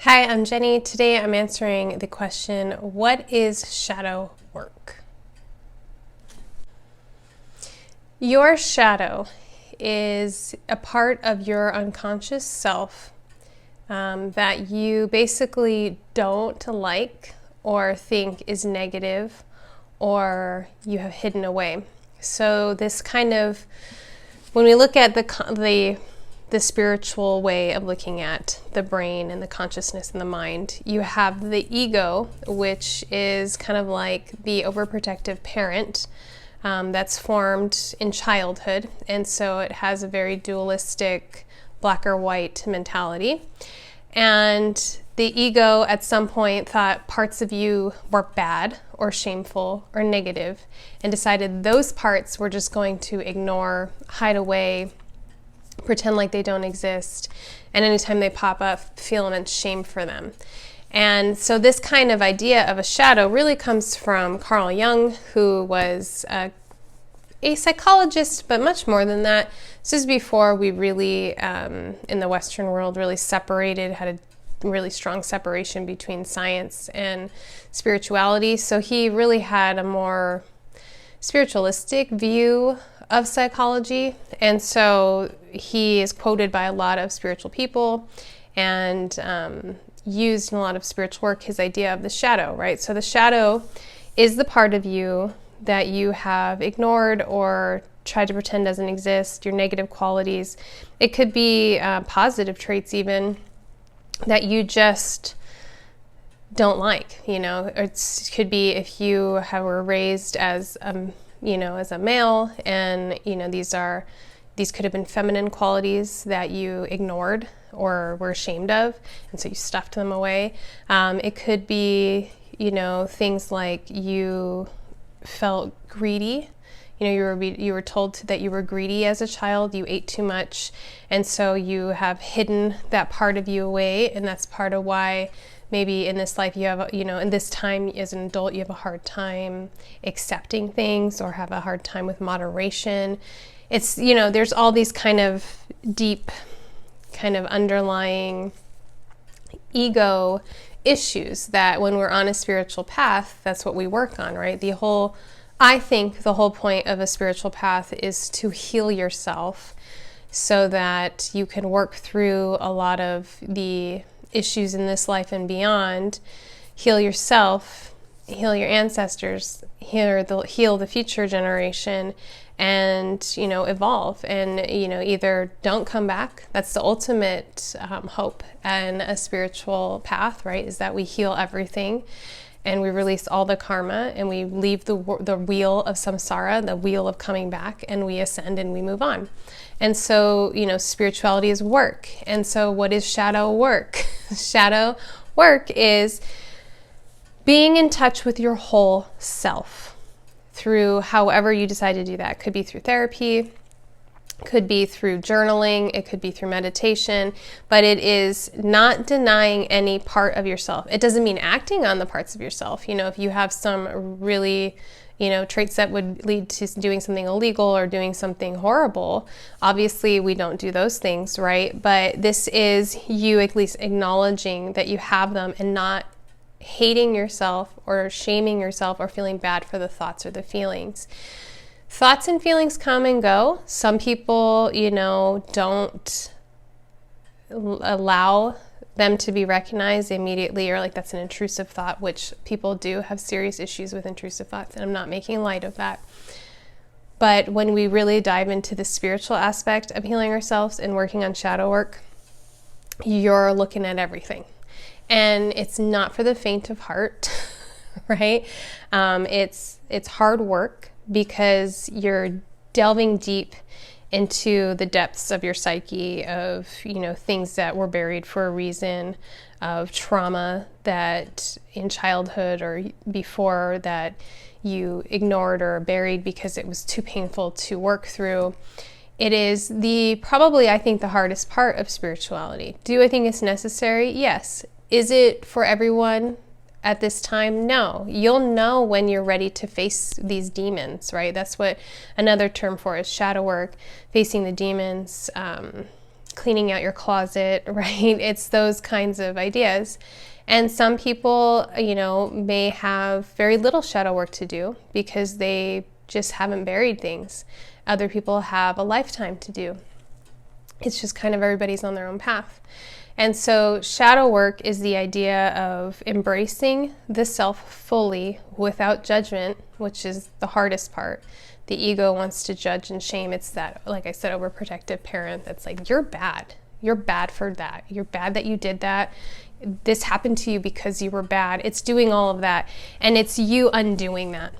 Hi, I'm Jenny. Today I'm answering the question, what is shadow work? Your shadow is a part of your unconscious self that you basically don't like or think is negative or you have hidden away. So this kind of, when we look at the spiritual way of looking at the brain and the consciousness and the mind, you have the ego, which is kind of like the overprotective parent that's formed in childhood. And so it has a very dualistic black or white mentality. And the ego at some point thought parts of you were bad or shameful or negative and decided those parts were just going to ignore, hide away, pretend like they don't exist, and anytime they pop up, feel immense shame for them. And so this kind of idea of a shadow really comes from Carl Jung, who was a psychologist, but much more than that. This is before we really, in the Western world, really separated, had a really strong separation between science and spirituality. So he really had a more spiritualistic view of psychology, and so he is quoted by a lot of spiritual people and used in a lot of spiritual work his idea of the shadow, right? So the shadow is the part of you that you have ignored or tried to pretend doesn't exist, your negative qualities. It could be positive traits even that you just don't like, or it could be if you were raised as as a male, and these could have been feminine qualities that you ignored or were ashamed of, and so you stuffed them away. It could be things like you felt greedy. You were told that you were greedy as a child. You ate too much, and so you have hidden that part of you away, and that's part of why maybe in this life you have, in this time as an adult, you have a hard time accepting things or have a hard time with moderation. It's, there's all these kind of deep, kind of underlying ego issues that when we're on a spiritual path, that's what we work on, right? I think the whole point of a spiritual path is to heal yourself so that you can work through a lot of the issues in this life and beyond, heal yourself, heal your ancestors, heal the future generation, and evolve, and either don't come back. That's the ultimate hope and a spiritual path, right? Is that we heal everything and we release all the karma and we leave the wheel of samsara, the wheel of coming back, and we ascend and we move on. And so, spirituality is work. And so what is shadow work? Shadow work is being in touch with your whole self through however you decide to do that. It could be through therapy, could be through journaling, it could be through meditation, but it is not denying any part of yourself. It doesn't mean acting on the parts of yourself. If you have some really traits that would lead to doing something illegal or doing something horrible, obviously we don't do those things, right? But this is you at least acknowledging that you have them and not hating yourself or shaming yourself or feeling bad for the thoughts or the feelings. Thoughts and feelings come and go. Some people, don't allow them to be recognized immediately, or like that's an intrusive thought, which people do have serious issues with intrusive thoughts, and I'm not making light of that. But when we really dive into the spiritual aspect of healing ourselves and working on shadow work, you're looking at everything. And it's not for the faint of heart, right? It's hard work because you're delving deep into the depths of your psyche, of things that were buried for a reason, of trauma that in childhood or before that you ignored or buried because it was too painful to work through. It is probably I think the hardest part of spirituality. Do I think it's necessary? Yes. Is it for everyone at this time? No. You'll know when you're ready to face these demons, right? That's what another term for is shadow work, facing the demons, cleaning out your closet, right? It's those kinds of ideas. And some people, may have very little shadow work to do because they just haven't buried things. Other people have a lifetime to do. It's just kind of everybody's on their own path. And so shadow work is the idea of embracing the self fully without judgment, which is the hardest part. The ego wants to judge and shame. It's that, like I said, overprotective parent that's like, you're bad. You're bad for that. You're bad that you did that. This happened to you because you were bad. It's doing all of that. And it's you undoing that.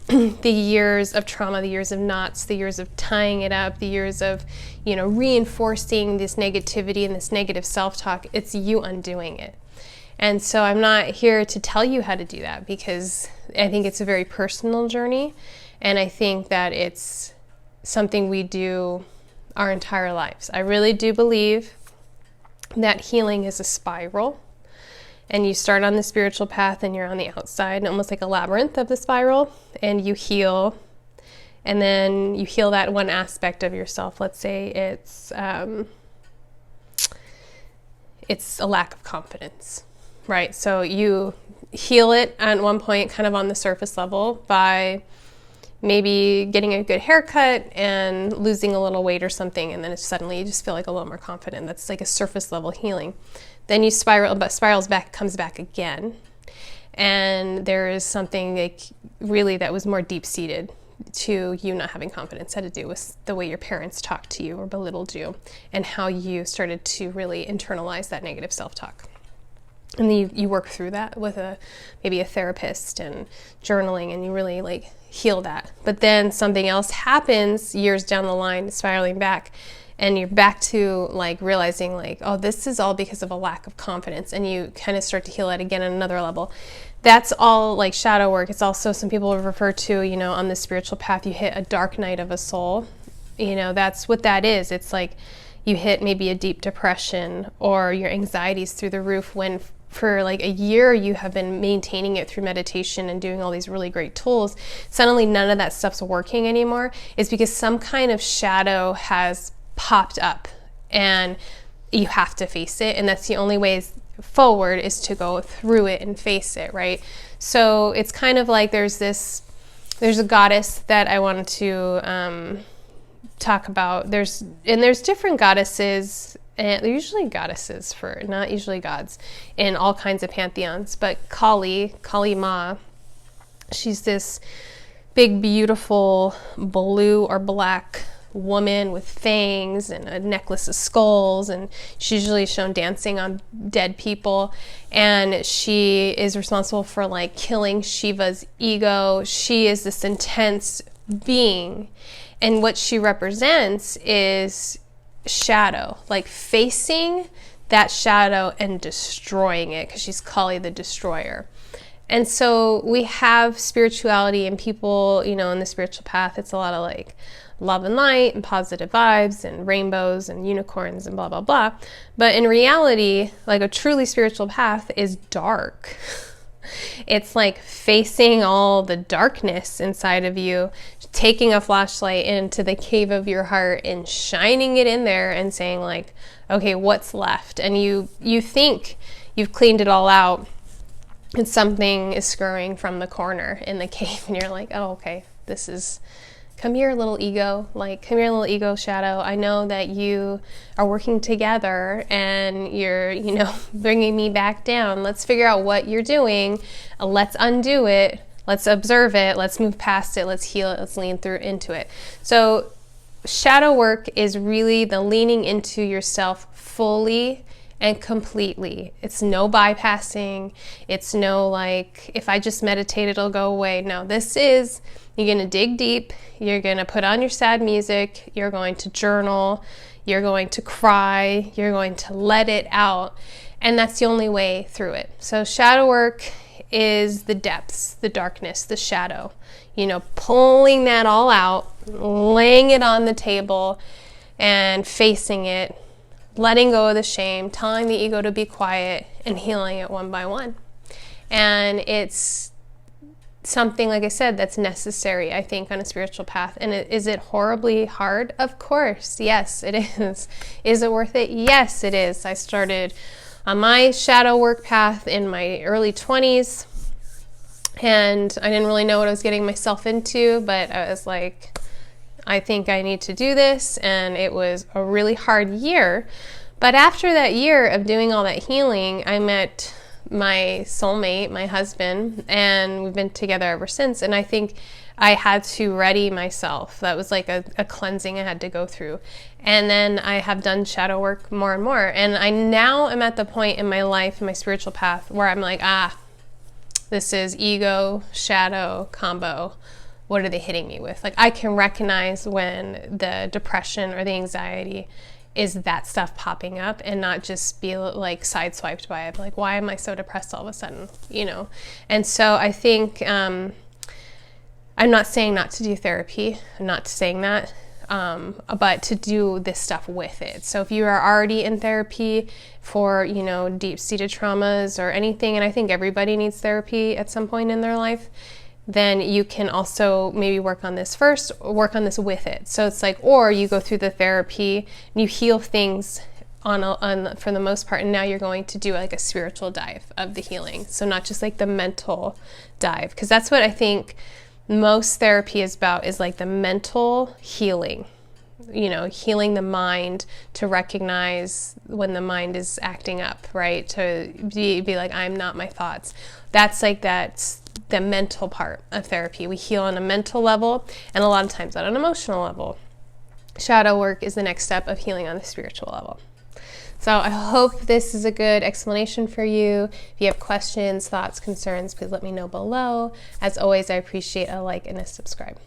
The years of trauma, the years of knots, the years of tying it up, the years of, reinforcing this negativity and this negative self-talk, it's you undoing it. And so I'm not here to tell you how to do that because I think it's a very personal journey. And I think that it's something we do our entire lives. I really do believe that healing is a spiral. And you start on the spiritual path and you're on the outside, almost like a labyrinth of the spiral, and you heal. And then you heal that one aspect of yourself. Let's say it's a lack of confidence, right? So you heal it at one point kind of on the surface level by maybe getting a good haircut and losing a little weight or something, and then it's suddenly you just feel like a little more confident. That's like a surface level healing. Then you spirals back, comes back again. And there is something like really that was more deep-seated to you not having confidence, had to do with the way your parents talked to you or belittled you and how you started to really internalize that negative self-talk. And then you work through that with maybe a therapist and journaling, and you really like heal that. But then something else happens years down the line, spiraling back, and you're back to like realizing like, oh, this is all because of a lack of confidence, and you kind of start to heal it again at another level. That's all like shadow work. It's also, some people refer to, on the spiritual path, you hit a dark night of a soul. That's what that is. It's like you hit maybe a deep depression, or your anxiety's through the roof when for like a year you have been maintaining it through meditation and doing all these really great tools. Suddenly none of that stuff's working anymore. It's because some kind of shadow has popped up and you have to face it, and that's the only way forward is to go through it and face it, right? So it's kind of like there's a goddess that I wanted to talk about. There's different goddesses, and they're usually goddesses, for not usually gods, in all kinds of pantheons. But Kali Ma, she's this big, beautiful blue or black woman with fangs and a necklace of skulls, and she's usually shown dancing on dead people, and she is responsible for like killing Shiva's ego. She is this intense being, and what she represents is shadow, like facing that shadow and destroying it, because she's Kali the destroyer. And so we have spirituality, and people, in the spiritual path, it's a lot of like love and light and positive vibes and rainbows and unicorns and blah, blah, blah. But in reality, like a truly spiritual path is dark. It's like facing all the darkness inside of you, taking a flashlight into the cave of your heart and shining it in there and saying like, okay, what's left? And you think you've cleaned it all out, and something is scurrying from the corner in the cave, and you're like, oh, okay, come here, little ego, come here, little ego shadow. I know that you are working together and you're, bringing me back down. Let's figure out what you're doing. Let's undo it. Let's observe it. Let's move past it. Let's heal it. Let's lean through into it. So shadow work is really the leaning into yourself fully and completely. It's no bypassing. It's no like, if I just meditate, it'll go away. No, you're going to dig deep. You're going to put on your sad music. You're going to journal. You're going to cry. You're going to let it out. And that's the only way through it. So shadow work is the depths, the darkness, the shadow, pulling that all out, laying it on the table and facing it, letting go of the shame, telling the ego to be quiet, and healing it one by one. And it's something, like I said, that's necessary, I think, on a spiritual path. And is it horribly hard? Of course. Yes, it is. Is it worth it? Yes, it is. I started on my shadow work path in my early 20s, and I didn't really know what I was getting myself into, but I was like, I think I need to do this. And it was a really hard year. But after that year of doing all that healing, I met my soulmate, my husband, and we've been together ever since. And I think I had to ready myself. That was like a cleansing I had to go through. And then I have done shadow work more and more. And I now am at the point in my life, in my spiritual path, where I'm like, this is ego, shadow combo. What are they hitting me with? Like, I can recognize when the depression or the anxiety is that stuff popping up, and not just be like sideswiped by it. Like, why am I so depressed all of a sudden? You know? And so I think, I'm not saying not to do therapy. I'm not saying that, but to do this stuff with it. So if you are already in therapy for, you know, deep-seated traumas or anything, and I think everybody needs therapy at some point in their life, then you can also maybe work on this first, or work on this with it. So it's like, or you go through the therapy and you heal things for the most part, and now you're going to do like a spiritual dive of the healing. So not just like the mental dive, because that's what I think most therapy is about, is like the mental healing. You know, healing the mind to recognize when the mind is acting up, right? To be like, I'm not my thoughts. That's the mental part of therapy. We heal on a mental level, and a lot of times on an emotional level. Shadow work is the next step of healing on the spiritual level. So I hope this is a good explanation for you. If you have questions, thoughts, concerns, please let me know below. As always, I appreciate a like and a subscribe.